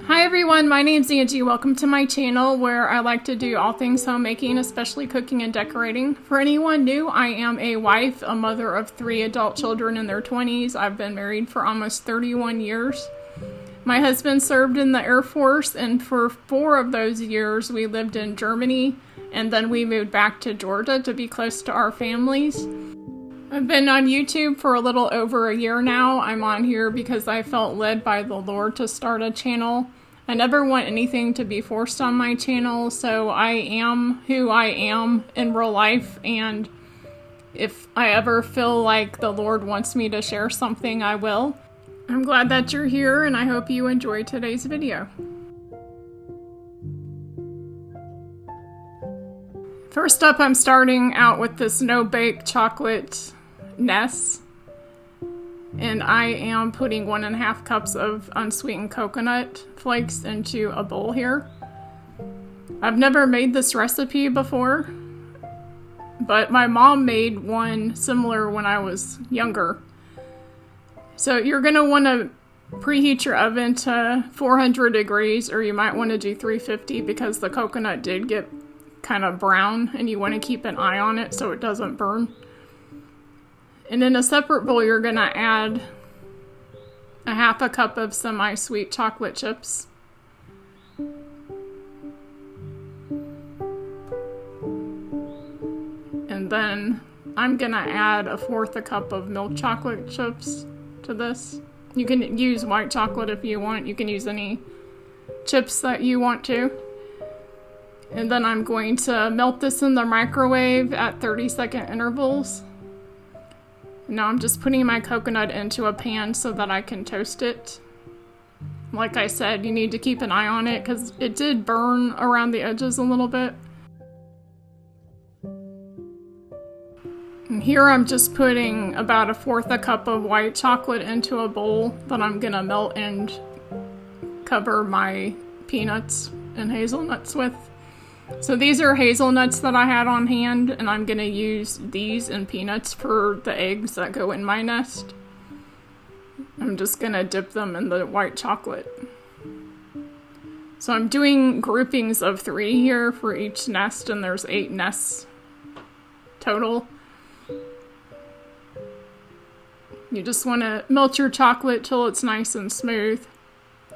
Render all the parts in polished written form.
Hi everyone, my name's Angie. Welcome to my channel where I like to do all things homemaking, especially cooking and decorating. For anyone new, I am a wife, a mother of 3 adult children in their 20s. I've been married for almost 31 years. My husband served in the Air Force, and for 4 of those years we lived in Germany, and then we moved back to Georgia to be close to our families. I've been on YouTube for a little over a year now. I'm on here because I felt led by the Lord to start a channel. I never want anything to be forced on my channel, so I am who I am in real life, and if I ever feel like the Lord wants me to share something, I will. I'm glad that you're here, and I hope you enjoy today's video. First up, I'm starting out with this no-bake chocolate Nest, and I am putting 1.5 cups of unsweetened coconut flakes into a bowl here. I've never made this recipe before, but my mom made one similar when I was younger. So you're going to want to preheat your oven to 400 degrees, or you might want to do 350 because the coconut did get kind of brown and you want to keep an eye on it so it doesn't burn. And in a separate bowl, you're going to add 1/2 cup of semi-sweet chocolate chips. And then I'm going to add 1/4 cup of milk chocolate chips to this. You can use white chocolate if you want. You can use any chips that you want to. And then I'm going to melt this in the microwave at 30-second intervals. Now I'm just putting my coconut into a pan so that I can toast it. Like I said, you need to keep an eye on it because it did burn around the edges a little bit. And here I'm just putting about 1/4 cup of white chocolate into a bowl that I'm gonna melt and cover my peanuts and hazelnuts with. So these are hazelnuts that I had on hand, and I'm going to use these and peanuts for the eggs that go in my nest. I'm just going to dip them in the white chocolate. So I'm doing groupings of 3 here for each nest, and there's 8 nests total. You just want to melt your chocolate till it's nice and smooth,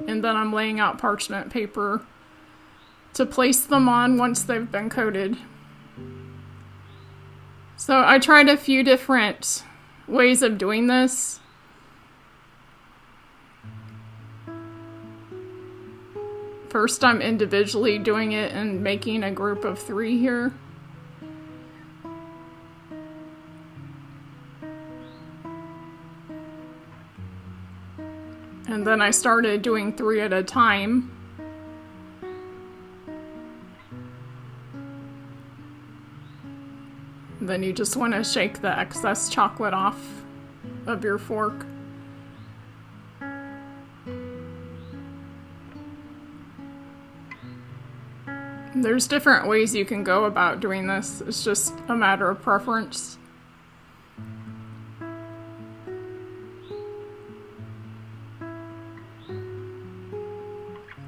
and then I'm laying out parchment paper to place them on once they've been coated. So I tried a few different ways of doing this. First, I'm individually doing it and making a group of 3 here. And then I started doing 3 at a time. Then you just want to shake the excess chocolate off of your fork. There's different ways you can go about doing this. It's just a matter of preference.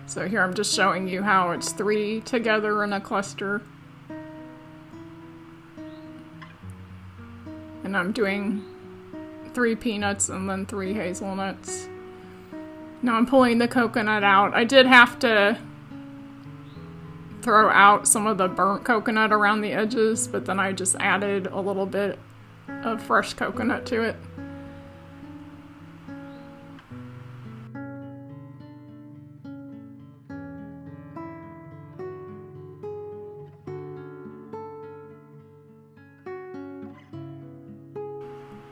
So here I'm just showing you how it's 3 together in a cluster. And I'm doing 3 peanuts and then 3 hazelnuts. Now I'm pulling the coconut out. I did have to throw out some of the burnt coconut around the edges, but then I just added a little bit of fresh coconut to it.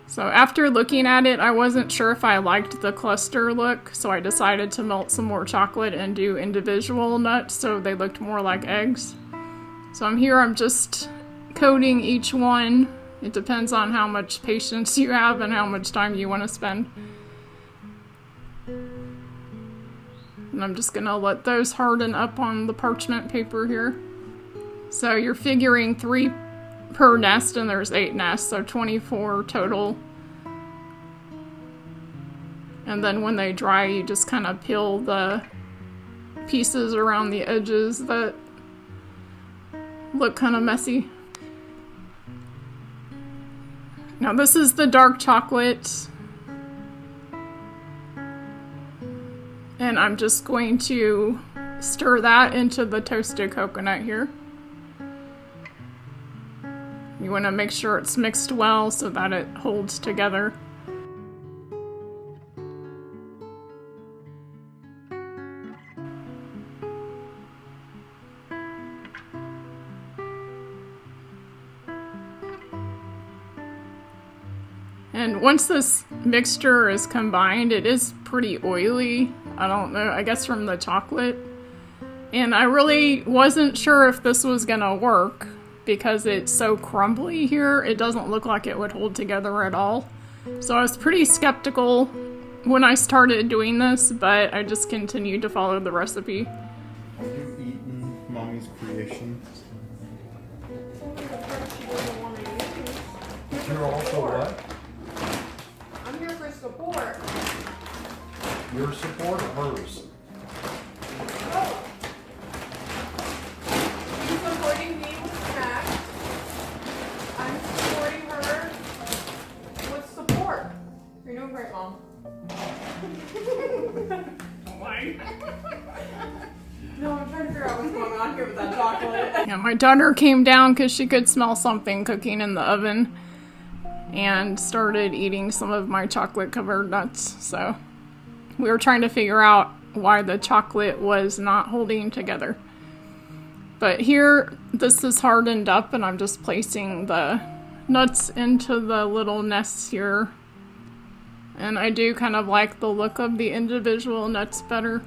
So after looking at it, I wasn't sure if I liked the cluster look, so I decided to melt some more chocolate and do individual nuts so they looked more like eggs. So I'm just coating each one. It depends on how much patience you have and how much time you want to spend. And I'm just gonna let those harden up on the parchment paper here. So you're figuring 3 per nest, and there's 8 nests, so 24 total. And then when they dry, you just kind of peel the pieces around the edges that look kind of messy. Now this is the dark chocolate, and I'm just going to stir that into the toasted coconut here. You want to make sure it's mixed well so that it holds together. And once this mixture is combined, it is pretty oily. I don't know, I guess from the chocolate. And I really wasn't sure if this was gonna work because it's so crumbly here. It doesn't look like it would hold together at all. So I was pretty skeptical when I started doing this, but I just continued to follow the recipe. Have you eaten Mommy's creation? You're also what? I'm here for support. Your support or hers? Oh. She's supporting me with snacks. I'm supporting her with support. You're doing great, Mom. Why? No, I'm trying to figure out what's going on here with that chocolate. Yeah, my daughter came down because she could smell something cooking in the oven and started eating some of my chocolate covered nuts. So we were trying to figure out why the chocolate was not holding together. But here, this is hardened up and I'm just placing the nuts into the little nests here. And I do kind of like the look of the individual nuts better.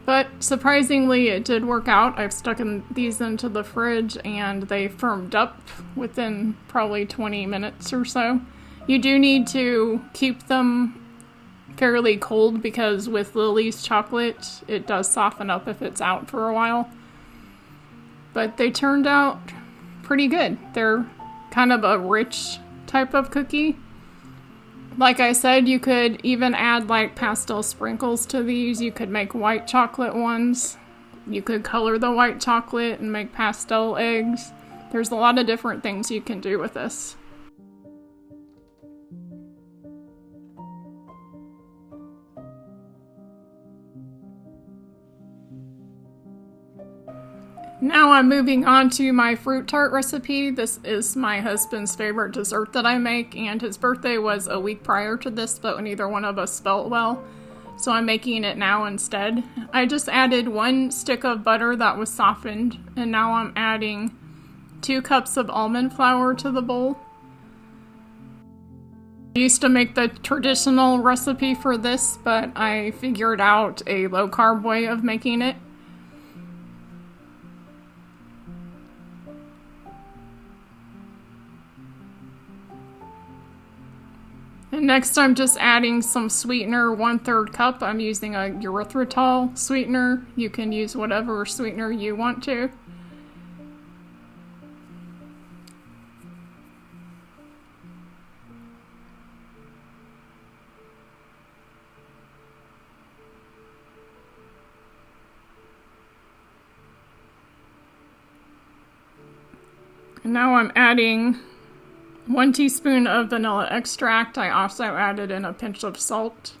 But surprisingly, it did work out. I've stuck these into the fridge and they firmed up within probably 20 minutes or so. You do need to keep them fairly cold because with Lily's chocolate, it does soften up if it's out for a while. But they turned out pretty good. They're kind of a rich type of cookie. Like I said, you could even add like pastel sprinkles to these. You could make white chocolate ones. You could color the white chocolate and make pastel eggs. There's a lot of different things you can do with this. Now I'm moving on to my fruit tart recipe. This is my husband's favorite dessert that I make, and his birthday was a week prior to this, but neither one of us felt well, so I'm making it now instead. I just added 1 stick of butter that was softened, and now I'm adding 2 cups of almond flour to the bowl. I used to make the traditional recipe for this, but I figured out a low-carb way of making it. And next I'm just adding some sweetener, 1/3 cup. I'm using a erythritol sweetener. You can use whatever sweetener you want to. And now I'm adding 1 teaspoon of vanilla extract. I also added in a pinch of salt.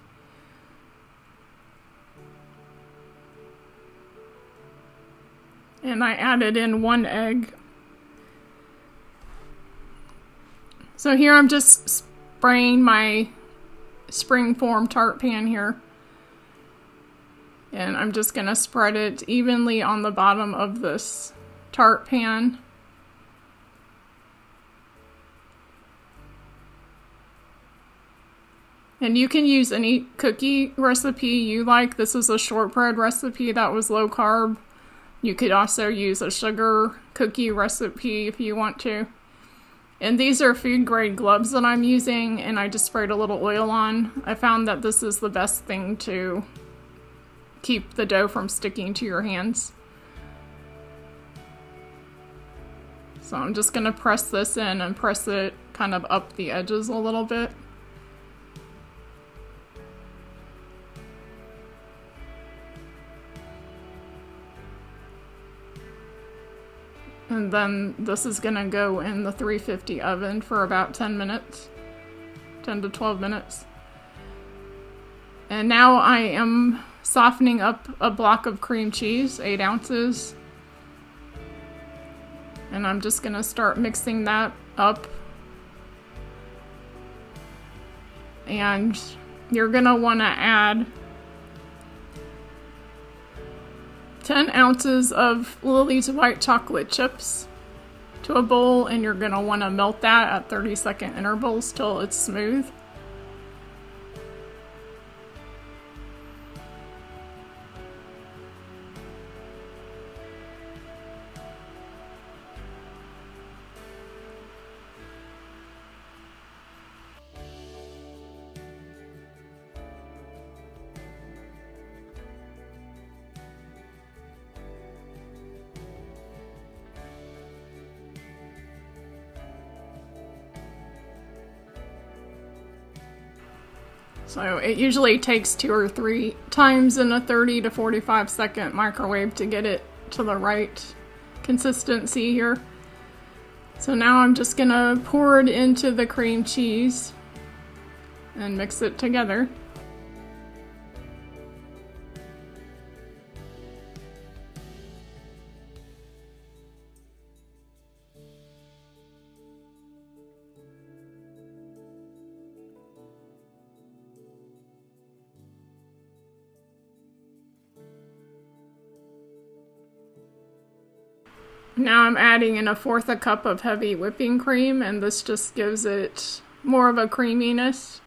And I added in 1 egg. So here I'm just spraying my springform tart pan here. And I'm just gonna spread it evenly on the bottom of this tart pan. And you can use any cookie recipe you like. This is a shortbread recipe that was low carb. You could also use a sugar cookie recipe if you want to. And these are food grade gloves that I'm using, and I just sprayed a little oil on. I found that this is the best thing to keep the dough from sticking to your hands. So I'm just gonna press this in and press it kind of up the edges a little bit. And then this is gonna go in the 350 oven for about 10 minutes, 10 to 12 minutes. And now I am softening up a block of cream cheese, 8 ounces. And I'm just gonna start mixing that up. And you're gonna wanna add 10 ounces of Lily's white chocolate chips to a bowl, and you're gonna wanna melt that at 30-second intervals till it's smooth. So it usually takes 2 or 3 times in a 30 to 45 second microwave to get it to the right consistency here. So now I'm just gonna pour it into the cream cheese and mix it together. Now I'm adding in 1/4 cup of heavy whipping cream, and this just gives it more of a creaminess.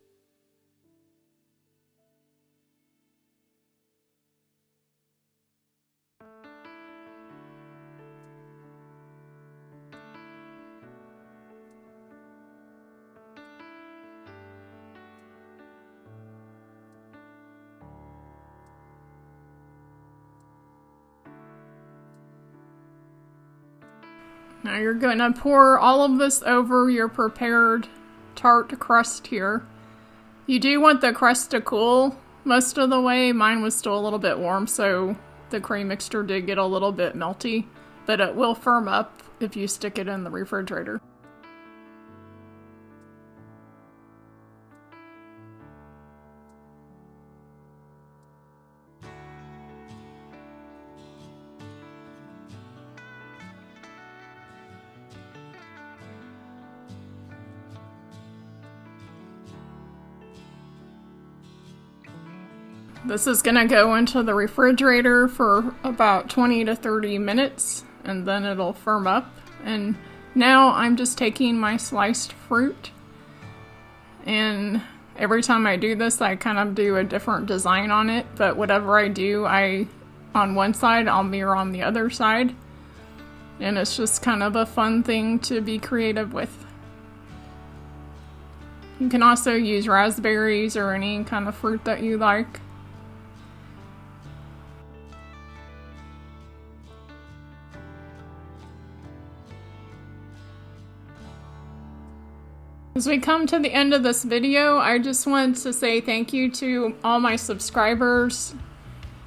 Now you're going to pour all of this over your prepared tart crust here. You do want the crust to cool most of the way. Mine was still a little bit warm, so the cream mixture did get a little bit melty, but it will firm up if you stick it in the refrigerator. This is gonna go into the refrigerator for about 20 to 30 minutes, and then it'll firm up. And now I'm just taking my sliced fruit, and every time I do this, I kind of do a different design on it, but whatever I do, on one side, I'll mirror on the other side. And it's just kind of a fun thing to be creative with. You can also use raspberries or any kind of fruit that you like. As we come to the end of this video, I just want to say thank you to all my subscribers,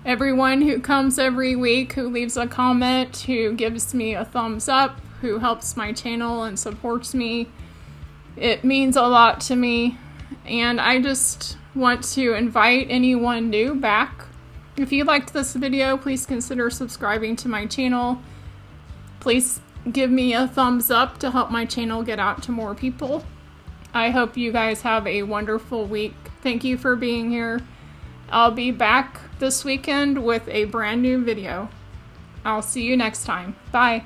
everyone who comes every week, who leaves a comment, who gives me a thumbs up, who helps my channel and supports me. It means a lot to me, and I just want to invite anyone new back. If you liked this video, please consider subscribing to my channel. Please give me a thumbs up to help my channel get out to more people. I hope you guys have a wonderful week. Thank you for being here. I'll be back this weekend with a brand new video. I'll see you next time. Bye.